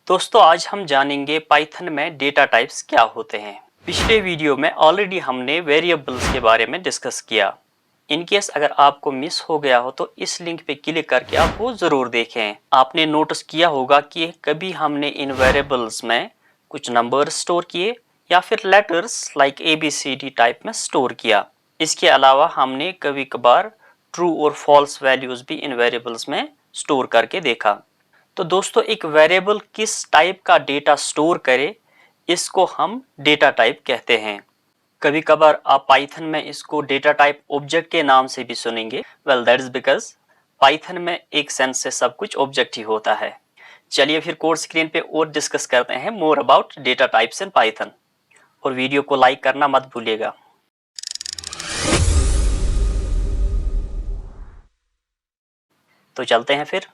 दोस्तों आज हम जानेंगे पाइथन में डेटा टाइप्स क्या होते हैं। पिछले वीडियो में ऑलरेडी हमने वेरिएबल्स के बारे में डिस्कस किया। इन केस अगर आपको मिस हो गया हो तो इस लिंक पे क्लिक करके आप वो जरूर देखें। आपने नोटिस किया होगा कि कभी हमने इन वेरिएबल्स में कुछ नंबर स्टोर किए या फिर लेटर्स लाइक ABCD टाइप में स्टोर किया। इसके अलावा हमने कभी कभार ट्रू और फॉल्स वैल्यूज भी इन वेरिएबल्स में स्टोर करके देखा। तो दोस्तों एक वेरिएबल किस टाइप का डेटा स्टोर करे इसको हम डेटा टाइप कहते हैं। कभी कभार आप पाइथन में इसको डेटा टाइप ऑब्जेक्ट के नाम से भी सुनेंगे। Well that is because Python में एक सेंस से सब कुछ ऑब्जेक्ट ही होता है। चलिए फिर कोड स्क्रीन पे और डिस्कस करते हैं more about data types in Python, और वीडियो को लाइक करना मत भूलिएगा। तो चलते हैं फिर।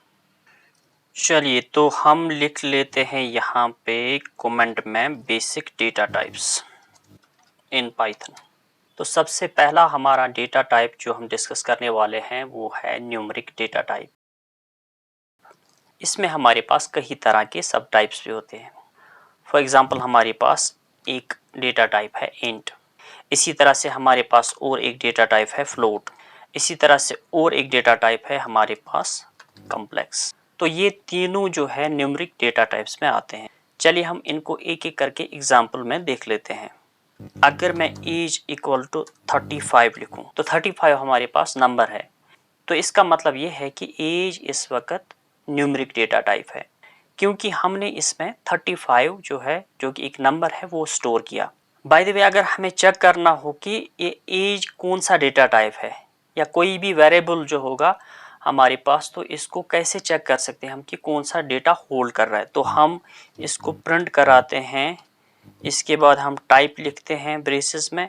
चलिए तो हम लिख लेते हैं यहाँ पे कमेंट में basic data types in Python. तो सबसे पहला हमारा डेटा टाइप जो हम डिस्कस करने वाले हैं वो है न्यूमेरिक डेटा टाइप। इसमें हमारे पास कई तरह के सब टाइप्स भी होते हैं। फॉर एग्जांपल हमारे पास एक डेटा टाइप है इंट, इसी तरह से हमारे पास और एक डेटा टाइप है फ्लोट, इसी तरह से और एक डेटा टाइप है हमारे पास कॉम्प्लेक्स। तो ये तीनों जो है न्यूमेरिक डेटा टाइप्स में आते हैं। चलिए हम इनको एक एक करके एग्जांपल में देख लेते हैं। अगर मैं एज इक्वल टू 35 लिखूं तो 35 हमारे पास नंबर है, तो इसका मतलब ये है कि एज इस वक्त न्यूमेरिक डेटा टाइप है, क्योंकि हमने इसमें 35 जो है जो कि एक नंबर है वो स्टोर किया। बाय द वे अगर हमें चेक करना हो कि ये एज कौन सा डेटा टाइप है या कोई भी वेरिएबल जो होगा हमारे पास, तो इसको कैसे चेक कर सकते हैं हम कि कौन सा डेटा होल्ड कर रहा है। तो हम इसको प्रिंट कराते हैं, इसके बाद हम टाइप लिखते हैं ब्रेसेस में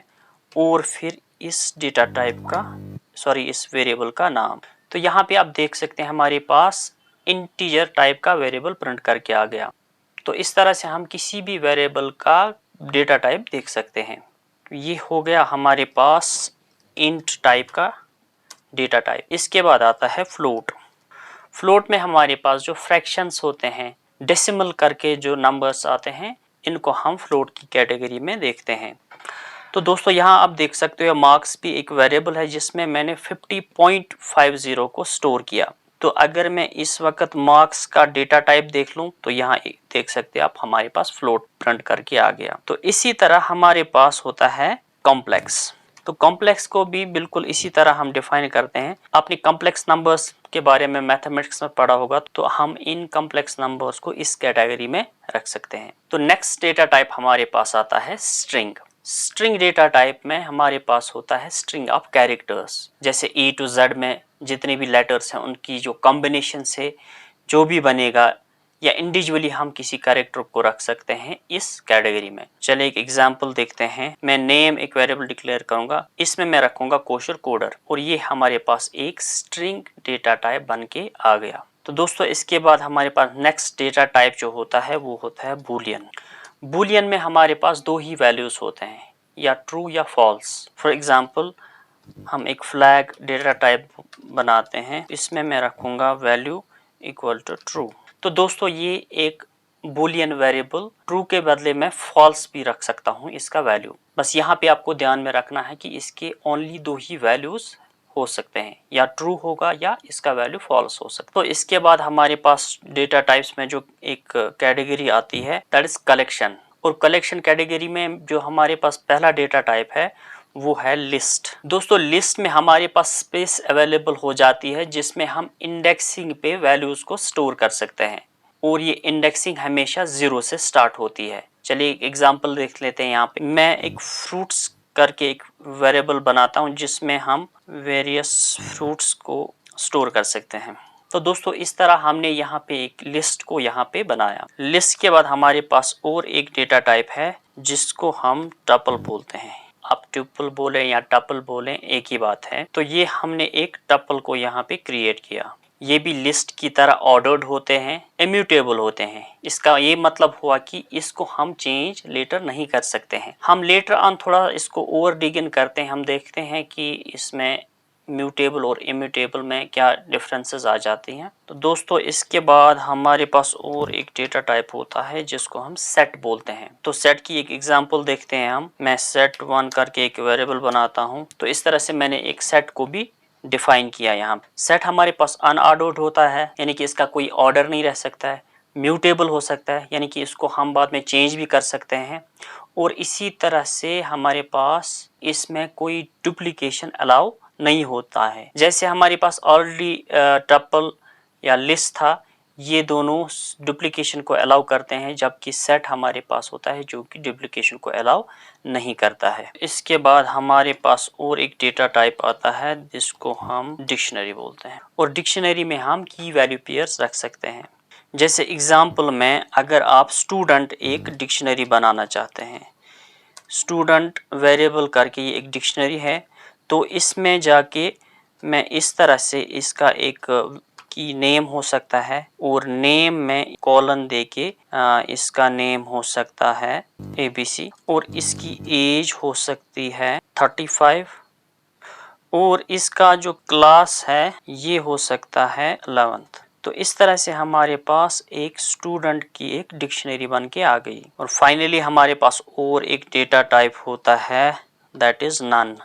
और फिर इस डेटा टाइप का इस वेरिएबल का नाम। तो यहाँ पे आप देख सकते हैं हमारे पास इंटीजर टाइप का वेरिएबल प्रिंट करके आ गया। तो इस तरह से हम किसी भी वेरिएबल का डेटा टाइप देख सकते हैं। ये हो गया हमारे पास इंट टाइप का डेटा टाइप। इसके बाद आता है फ्लोट। फ्लोट में हमारे पास जो फ्रैक्शंस होते हैं, डेसिमल करके जो नंबर्स आते हैं, इनको हम फ्लोट की कैटेगरी में देखते हैं। तो दोस्तों यहाँ आप देख सकते हो मार्क्स भी एक वेरिएबल है जिसमें मैंने 50.50 को स्टोर किया। तो अगर मैं इस वक्त मार्क्स का डेटा टाइप देख लूं तो यहाँ देख सकते हैं आप हमारे पास फ्लोट प्रिंट करके आ गया। तो इसी तरह हमारे पास होता है कॉम्प्लेक्स। तो कॉम्प्लेक्स को भी बिल्कुल इसी तरह हम डिफाइन करते हैं। आपने कॉम्प्लेक्स नंबर्स के बारे में मैथमेटिक्स में पढ़ा होगा, तो हम इन कॉम्प्लेक्स नंबर्स को इस कैटेगरी में रख सकते हैं। तो नेक्स्ट डेटा टाइप हमारे पास आता है स्ट्रिंग। स्ट्रिंग डेटा टाइप में हमारे पास होता है स्ट्रिंग ऑफ कैरेक्टर्स, जैसे A to Z में जितने भी लेटर्स हैं उनकी जो कॉम्बिनेशन से जो भी बनेगा, या इंडिविजुअली हम किसी कैरेक्टर को रख सकते हैं इस कैटेगरी में। चलिए एक एग्जांपल देखते हैं। मैं नेम एक वेरिएबल डिक्लेयर करूंगा, इसमें मैं रखूंगा कोशर कोडर, और ये हमारे पास एक स्ट्रिंग डेटा टाइप बन के आ गया। तो दोस्तों इसके बाद हमारे पास नेक्स्ट डेटा टाइप जो होता है वो होता है बूलियन। बूलियन में हमारे पास दो ही वैल्यूज होते हैं, या ट्रू या फॉल्स। फॉर एग्जांपल हम एक फ्लैग डेटा टाइप बनाते हैं, इसमें मैं रखूंगा वैल्यू इक्वल टू ट्रू। तो दोस्तों ये एक बूलियन वेरिएबल, ट्रू के बदले में फॉल्स भी रख सकता हूँ इसका वैल्यू। बस यहाँ पे आपको ध्यान में रखना है कि इसके ओनली दो ही वैल्यूज हो सकते हैं, या ट्रू होगा या इसका वैल्यू फॉल्स हो सकता है। तो इसके बाद हमारे पास डेटा टाइप्स में जो एक कैटेगरी आती है दैट इज कलेक्शन। और कलेक्शन कैटेगरी में जो हमारे पास पहला डेटा टाइप है वो है लिस्ट। दोस्तों लिस्ट में हमारे पास स्पेस अवेलेबल हो जाती है जिसमें हम इंडेक्सिंग पे वैल्यूज को स्टोर कर सकते हैं, और ये इंडेक्सिंग हमेशा 0 से स्टार्ट होती है। चलिए एक एग्जांपल देख लेते हैं। यहाँ पे मैं एक फ्रूट्स करके एक वेरिएबल बनाता हूँ जिसमें हम वेरियस फ्रूट्स को स्टोर कर सकते हैं। तो दोस्तों इस तरह हमने यहाँ पे एक लिस्ट को यहाँ पे बनाया। लिस्ट के बाद हमारे पास और एक डेटा टाइप है जिसको हम टपल बोलते हैं। आप ट्यूपल बोले या टपल बोले एक ही बात है। तो ये हमने एक टपल को यहाँ पे क्रिएट किया। ये भी लिस्ट की तरह ऑर्डर्ड होते हैं, इम्यूटेबल होते हैं। इसका ये मतलब हुआ कि इसको हम चेंज लेटर नहीं कर सकते हैं। हम लेटर ऑन थोड़ा इसको ओवर डिग इन करते हैं, हम देखते हैं कि इसमें म्यूटेबल और इम्यूटेबल में क्या डिफरेंसेस आ जाती हैं। तो दोस्तों इसके बाद हमारे पास और एक डेटा टाइप होता है जिसको हम सेट बोलते हैं। तो सेट की एक एग्जांपल देखते हैं हम। मैं set1 करके एक वेरिएबल बनाता हूं। तो इस तरह से मैंने एक सेट को भी डिफाइन किया। यहाँ सेट हमारे पास अनऑर्डर्ड होता है, यानी कि इसका कोई ऑर्डर नहीं रह सकता है। म्यूटेबल हो सकता है, यानी कि इसको हम बाद में चेंज भी कर सकते हैं। और इसी तरह से हमारे पास इसमें कोई डुप्लीकेशन अलाउ नहीं होता है। जैसे हमारे पास ऑलरेडी टपल या लिस्ट था, ये दोनों डुप्लीकेशन को अलाउ करते हैं, जबकि सेट हमारे पास होता है जो कि डुप्लीकेशन को अलाउ नहीं करता है। इसके बाद हमारे पास और एक डेटा टाइप आता है जिसको हम डिक्शनरी बोलते हैं। और डिक्शनरी में हम की वैल्यू पेयर्स रख सकते हैं। जैसे एग्जाम्पल में अगर आप स्टूडेंट एक डिक्शनरी बनाना चाहते हैं, स्टूडेंट वेरिएबल करके ये एक डिक्शनरी है, तो इसमें जाके मैं इस तरह से इसका एक की नेम हो सकता है और नेम में कॉलन देके इसका नेम हो सकता है ABC और इसकी एज हो सकती है 35 और इसका जो क्लास है ये हो सकता है 11th। तो इस तरह से हमारे पास एक स्टूडेंट की एक डिक्शनरी बन के आ गई। और फाइनली हमारे पास और एक डेटा टाइप होता है दैट इज नन,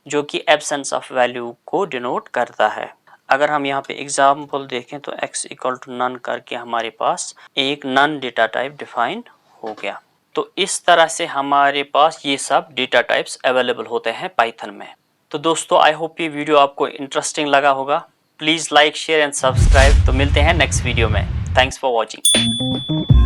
जो कि एब्सेंस ऑफ वैल्यू को डिनोट करता है। अगर हम यहाँ पे एग्जाम्पल देखें तो x इक्वल टू नन करके हमारे पास एक नन डेटा टाइप डिफाइन हो गया। तो इस तरह से हमारे पास ये सब डेटा टाइप्स अवेलेबल होते हैं पाइथन में। तो दोस्तों आई होप ये वीडियो आपको इंटरेस्टिंग लगा होगा। Please like share and subscribe. तो मिलते हैं नेक्स्ट वीडियो में। Thanks for watching.